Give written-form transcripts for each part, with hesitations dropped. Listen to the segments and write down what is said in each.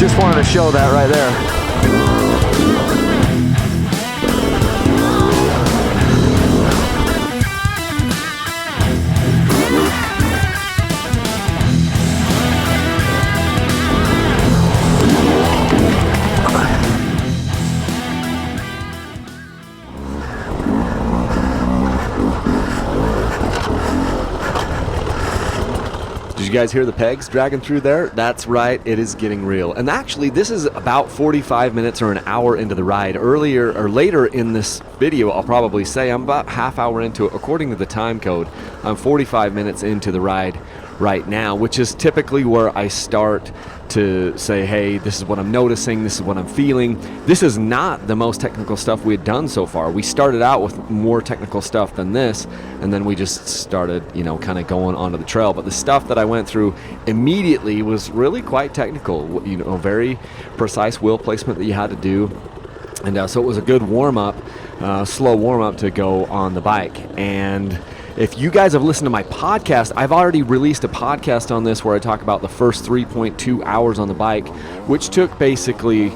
Just wanted to show that right there. You guys hear the pegs dragging through there? That's right, it is getting real. And actually, this is about 45 minutes or an hour into the ride. Earlier or later in this video, I'll probably say I'm about half hour into it. According to the time code, I'm 45 minutes into the ride right now, which is typically where I start to say, hey, this is what I'm noticing, this is what I'm feeling. This is not the most technical stuff we had done so far. We started out with more technical stuff than this, and then we just started, kind of going onto the trail. But the stuff that I went through immediately was really quite technical, very precise wheel placement that you had to do. And so it was a good warm-up, slow warm-up to go on the bike. And if you guys have listened to my podcast, I've already released a podcast on this where I talk about the first 3.2 hours on the bike, which took basically,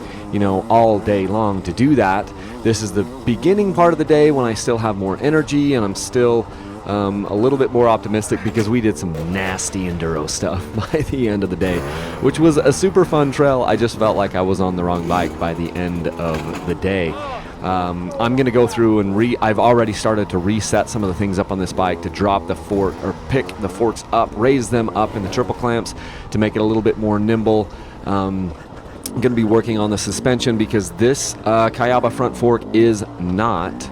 all day long to do that. This is the beginning part of the day when I still have more energy and I'm still a little bit more optimistic because we did some nasty enduro stuff by the end of the day, which was a super fun trail. I just felt like I was on the wrong bike by the end of the day. I'm going to go through and I've already started to reset some of the things up on this bike to drop the fork or pick the forks up, raise them up in the triple clamps to make it a little bit more nimble. I'm going to be working on the suspension because this Kayaba front fork is not,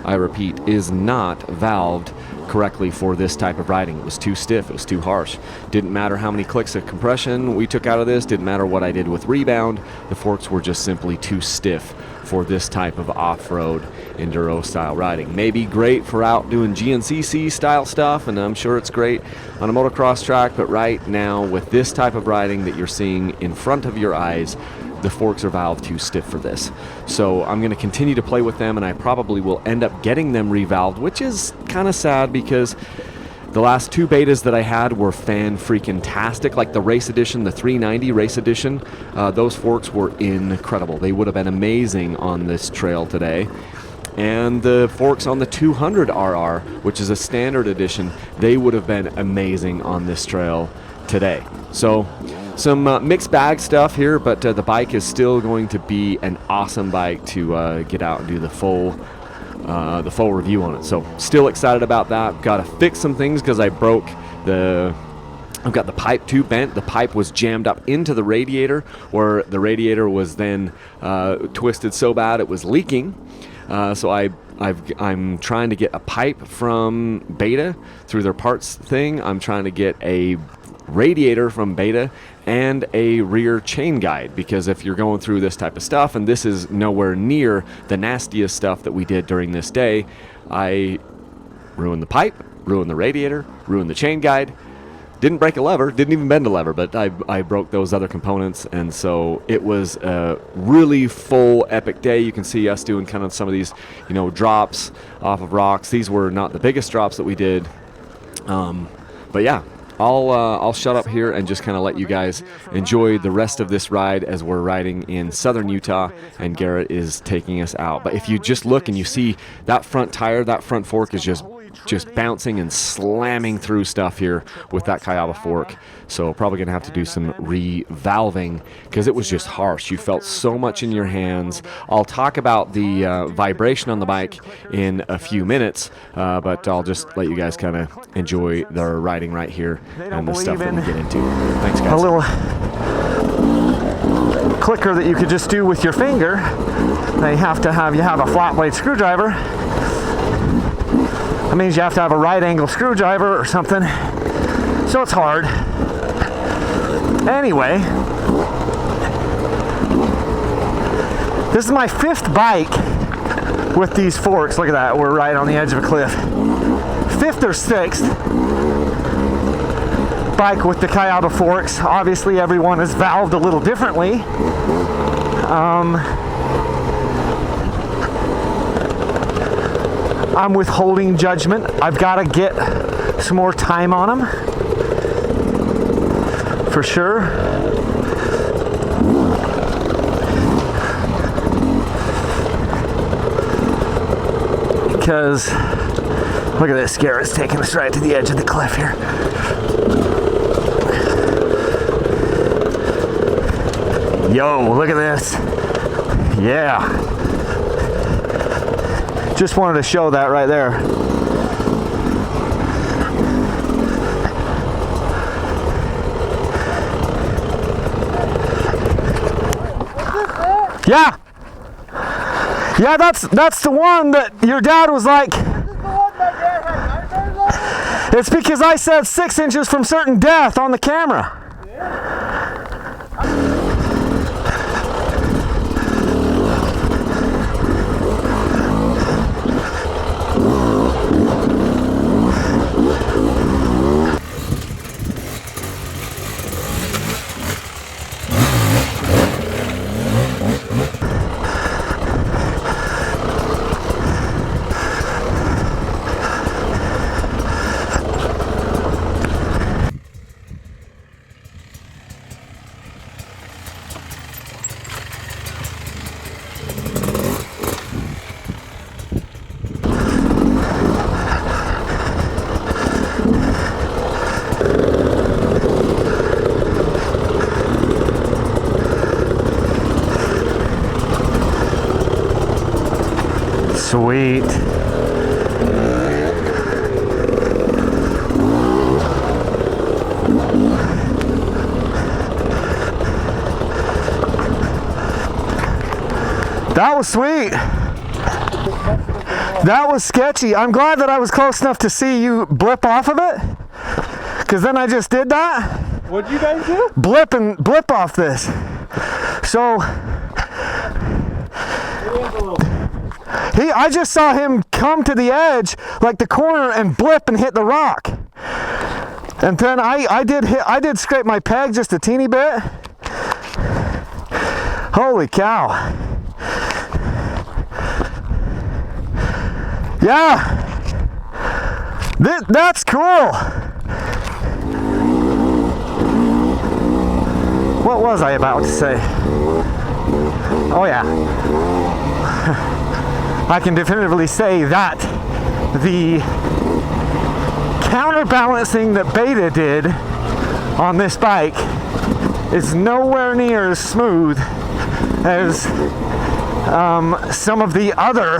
I repeat, is not valved correctly for this type of riding. It was too stiff, it was too harsh. Didn't matter how many clicks of compression we took out of this, didn't matter what I did with rebound, the forks were just simply too stiff for this type of off-road enduro style riding. Maybe great for out doing GNCC style stuff, and I'm sure it's great on a motocross track, but right now with this type of riding that you're seeing in front of your eyes, the forks are valved too stiff for this. So I'm going to continue to play with them, and I probably will end up getting them revalved, which is kind of sad because the last two betas that I had were fan-freaking-tastic, like the race edition, the 390 race edition. Those forks were incredible. They would have been amazing on this trail today. And the forks on the 200 RR, which is a standard edition, they would have been amazing on this trail today. So some mixed bag stuff here, but the bike is still going to be an awesome bike to get out and do the full review on it. So still excited about that. Got to fix some things because I've got the pipe tube bent. The pipe was jammed up into the radiator, where the radiator was then twisted so bad it was leaking. So I'm trying to get a pipe from Beta through their parts thing. I'm trying to get a radiator from Beta and a rear chain guide, because if you're going through this type of stuff, and this is nowhere near the nastiest stuff that we did during this day, I ruined the pipe, ruined the radiator, ruined the chain guide, didn't break a lever, didn't even bend a lever, but I broke those other components. And so it was a really full epic day. You can see us doing kind of some of these drops off of rocks. These were not the biggest drops that we did, but yeah, I'll shut up here and just kind of let you guys enjoy the rest of this ride as we're riding in southern Utah and Garrett is taking us out. But if you just look and you see that front tire, that front fork is just bouncing and slamming through stuff here with that Kayaba fork. So probably gonna have to do some revalving because it was just harsh. You felt so much in your hands. I'll talk about the vibration on the bike in a few minutes, but I'll just let you guys kind of enjoy the riding right here and the stuff that we get into. Thanks, guys. A little clicker that you could just do with your finger. Now you have a flat blade screwdriver. That means you have to have a right angle screwdriver or something. So it's hard. Anyway, this is my 5th bike with these forks. Look at that, we're right on the edge of a cliff. 5th or 6th bike with the Kayaba forks. Obviously everyone is valved a little differently. I'm withholding judgment. I've got to get some more time on them, for sure. because look at this. Garrett's taking us right to the edge of the cliff here. Yo, look at this. Yeah. Just wanted to show that right there. Yeah. Yeah, that's the one that your dad was like. It's because I said 6 inches from certain death on the camera. Sweet. That was sweet. That was sketchy. I'm glad that I was close enough to see you blip off of it, because then I just did that. What'd you guys do? Blip off this. So I just saw him come to the edge, like the corner, and blip and hit the rock. And then I did scrape my peg just a teeny bit. Holy cow. Yeah. That's cool. What was I about to say? Oh yeah. I can definitively say that the counterbalancing that Beta did on this bike is nowhere near as smooth as some of the other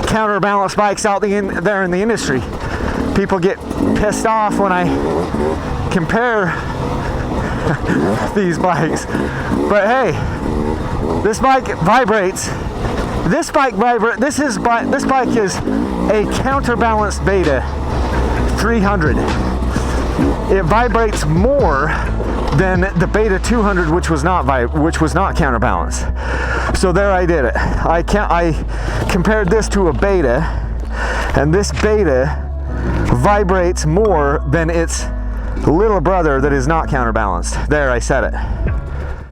counterbalance bikes out there in the industry. People get pissed off when I compare these bikes, but hey, this bike vibrates. This bike is a counterbalanced Beta 300. It vibrates more than the Beta 200, which was not counterbalanced. So there, I did it. I compared this to a Beta, and this Beta vibrates more than its little brother that is not counterbalanced. There, I said it.